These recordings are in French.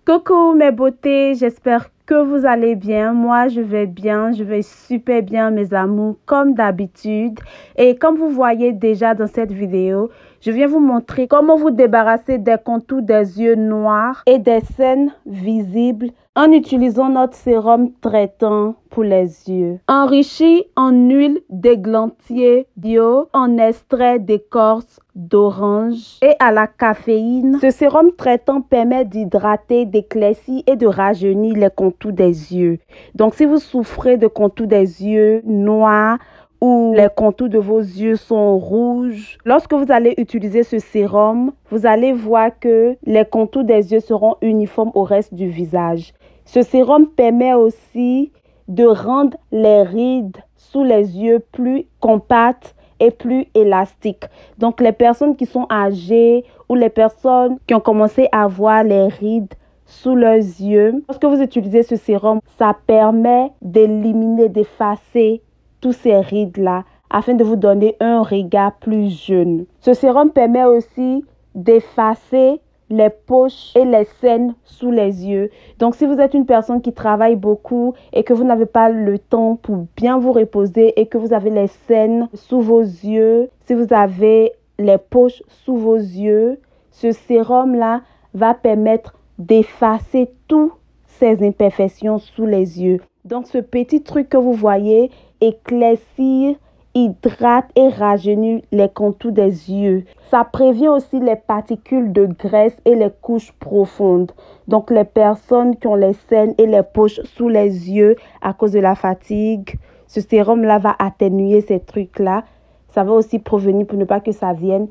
Coucou mes beautés, j'espère que vous allez bien. Moi, je vais bien, je vais super bien mes amours comme d'habitude. Et comme vous voyez déjà dans cette vidéo, je viens vous montrer comment vous débarrasser des contours des yeux noirs et des cernes visibles en utilisant notre sérum traitant pour les yeux. Enrichi en huile d'églantier bio, en extrait d'écorce d'orange et à la caféine. Ce sérum traitant permet d'hydrater, d'éclaircir et de rajeunir les contours des yeux. Donc, si vous souffrez de contours des yeux noirs ou les contours de vos yeux sont rouges, lorsque vous allez utiliser ce sérum, vous allez voir que les contours des yeux seront uniformes au reste du visage. Ce sérum permet aussi de rendre les rides sous les yeux plus compactes et plus élastiques. Donc, les personnes qui sont âgées ou les personnes qui ont commencé à avoir les rides sous leurs yeux, lorsque vous utilisez ce sérum, ça permet d'éliminer, d'effacer tous ces rides-là afin de vous donner un regard plus jeune. Ce sérum permet aussi d'effacer les poches et les cernes sous les yeux. Donc, si vous êtes une personne qui travaille beaucoup et que vous n'avez pas le temps pour bien vous reposer et que vous avez les cernes sous vos yeux, si vous avez les poches sous vos yeux, ce sérum-là va permettre d'effacer toutes ces imperfections sous les yeux. Donc, ce petit truc que vous voyez éclaircir, hydrate et rajeunit les contours des yeux. Ça prévient aussi les particules de graisse et les couches profondes. Donc, les personnes qui ont les cernes et les poches sous les yeux à cause de la fatigue, ce sérum-là va atténuer ces trucs-là. Ça va aussi prévenir pour ne pas que ça vienne.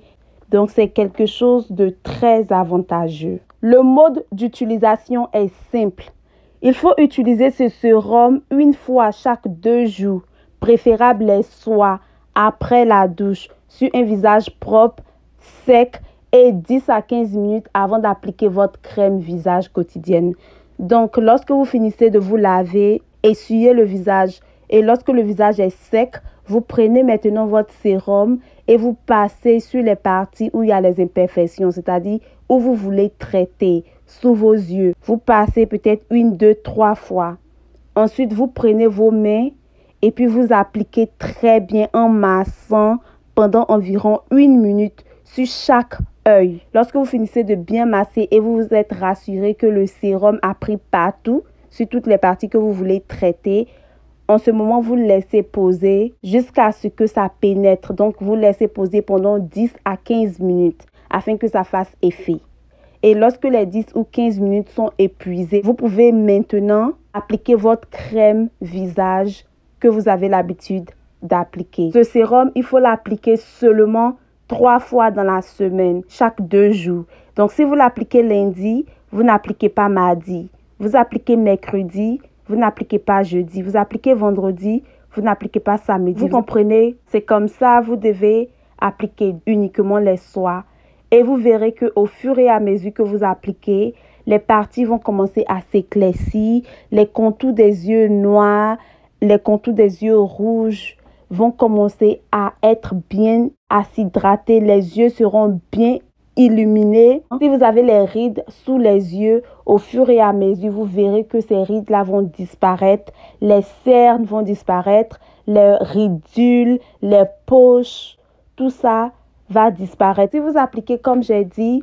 Donc, c'est quelque chose de très avantageux. Le mode d'utilisation est simple. Il faut utiliser ce sérum une fois chaque 2 jours. Préférable les soirs après la douche sur un visage propre, sec et 10 à 15 minutes avant d'appliquer votre crème visage quotidienne. Donc, lorsque vous finissez de vous laver, essuyez le visage et lorsque le visage est sec, vous prenez maintenant votre sérum et vous passez sur les parties où il y a les imperfections, c'est-à-dire où vous voulez traiter sous vos yeux. Vous passez peut-être 1, 2, 3 fois. Ensuite, vous prenez vos mains et puis vous appliquez très bien en massant pendant environ 1 minute sur chaque œil. Lorsque vous finissez de bien masser et vous vous êtes rassuré que le sérum a pris partout, sur toutes les parties que vous voulez traiter, en ce moment, vous le laissez poser jusqu'à ce que ça pénètre. Donc, vous laissez poser pendant 10 à 15 minutes afin que ça fasse effet. Et lorsque les 10 ou 15 minutes sont épuisées, vous pouvez maintenant appliquer votre crème visage que vous avez l'habitude d'appliquer. Ce sérum, il faut l'appliquer seulement 3 fois dans la semaine, chaque 2 jours. Donc, si vous l'appliquez lundi, vous n'appliquez pas mardi. Vous appliquez mercredi, vous n'appliquez pas jeudi. Vous appliquez vendredi, vous n'appliquez pas samedi. Vous comprenez? C'est comme ça, vous devez appliquer uniquement les soirs. Et vous verrez qu'au fur et à mesure que vous appliquez, les parties vont commencer à s'éclaircir, les contours des yeux noirs, les contours des yeux rouges vont commencer à être bien, à s'hydrater. Les yeux seront bien illuminés. Si vous avez les rides sous les yeux, au fur et à mesure, vous verrez que ces rides-là vont disparaître. Les cernes vont disparaître, les ridules, les poches, tout ça va disparaître. Si vous appliquez, comme j'ai dit,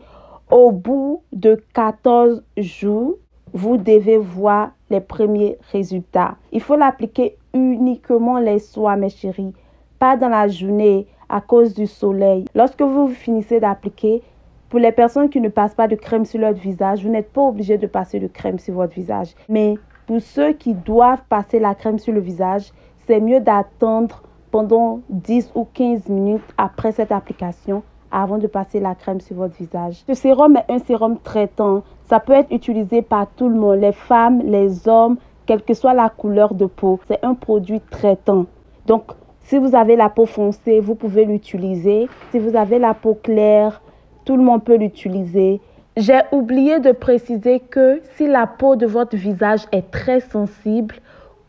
au bout de 14 jours, vous devez voir les premiers résultats. Il faut l'appliquer uniquement les soirs, mes chéris, pas dans la journée à cause du soleil. Lorsque vous finissez d'appliquer, pour les personnes qui ne passent pas de crème sur leur visage, vous n'êtes pas obligé de passer de crème sur votre visage. Mais pour ceux qui doivent passer la crème sur le visage, c'est mieux d'attendre pendant 10 ou 15 minutes après cette application avant de passer la crème sur votre visage. Ce sérum est un sérum traitant. Ça peut être utilisé par tout le monde, les femmes, les hommes, quelle que soit la couleur de peau. C'est un produit traitant. Donc, si vous avez la peau foncée, vous pouvez l'utiliser. Si vous avez la peau claire, tout le monde peut l'utiliser. J'ai oublié de préciser que si la peau de votre visage est très sensible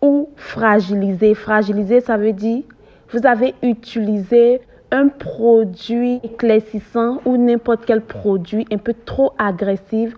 ou fragilisée, ça veut dire vous avez utilisé un produit éclaircissant ou n'importe quel produit un peu trop agressif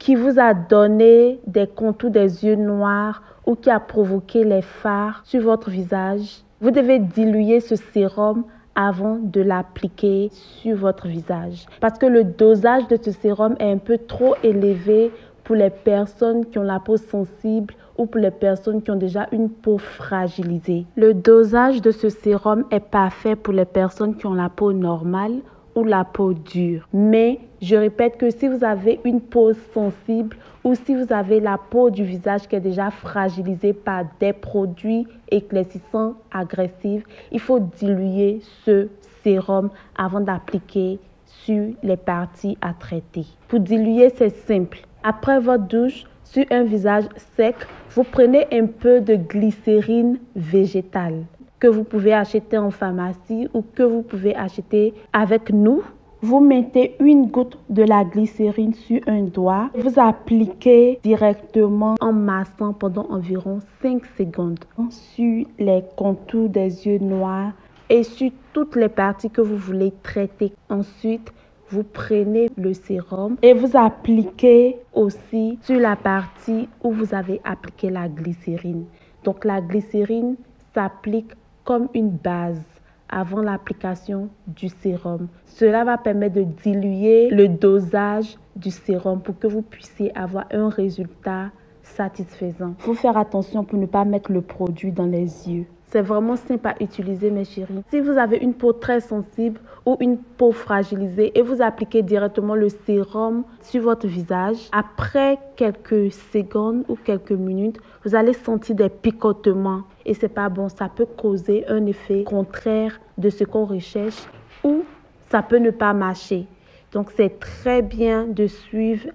qui vous a donné des contours des yeux noirs ou qui a provoqué les fards sur votre visage, vous devez diluer ce sérum avant de l'appliquer sur votre visage. Parce que le dosage de ce sérum est un peu trop élevé pour les personnes qui ont la peau sensible ou pour les personnes qui ont déjà une peau fragilisée. Le dosage de ce sérum est parfait pour les personnes qui ont la peau normale ou la peau dure. Mais je répète que si vous avez une peau sensible ou si vous avez la peau du visage qui est déjà fragilisée par des produits éclaircissants agressifs, il faut diluer ce sérum avant d'appliquer sur les parties à traiter. Pour diluer, c'est simple. Après votre douche, sur un visage sec, vous prenez un peu de glycérine végétale que vous pouvez acheter en pharmacie ou que vous pouvez acheter avec nous. Vous mettez une goutte de la glycérine sur un doigt. Vous appliquez directement en massant pendant environ 5 secondes sur les contours des yeux noirs et sur toutes les parties que vous voulez traiter. Ensuite, vous prenez le sérum et vous appliquez aussi sur la partie où vous avez appliqué la glycérine. Donc la glycérine s'applique comme une base avant l'application du sérum. Cela va permettre de diluer le dosage du sérum pour que vous puissiez avoir un résultat satisfaisant. Il faut faire attention pour ne pas mettre le produit dans les yeux. C'est vraiment simple à utiliser, mes chéris. Si vous avez une peau très sensible ou une peau fragilisée et vous appliquez directement le sérum sur votre visage, après quelques secondes ou quelques minutes, vous allez sentir des picotements. Et c'est pas bon, ça peut causer un effet contraire de ce qu'on recherche ou ça peut ne pas marcher. Donc, c'est très bien de suivre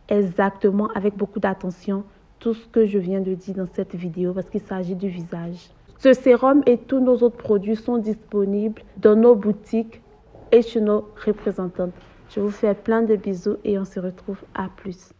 exactement avec beaucoup d'attention tout ce que je viens de dire dans cette vidéo parce qu'il s'agit du visage. Ce sérum et tous nos autres produits sont disponibles dans nos boutiques et chez nos représentantes. Je vous fais plein de bisous et on se retrouve à plus.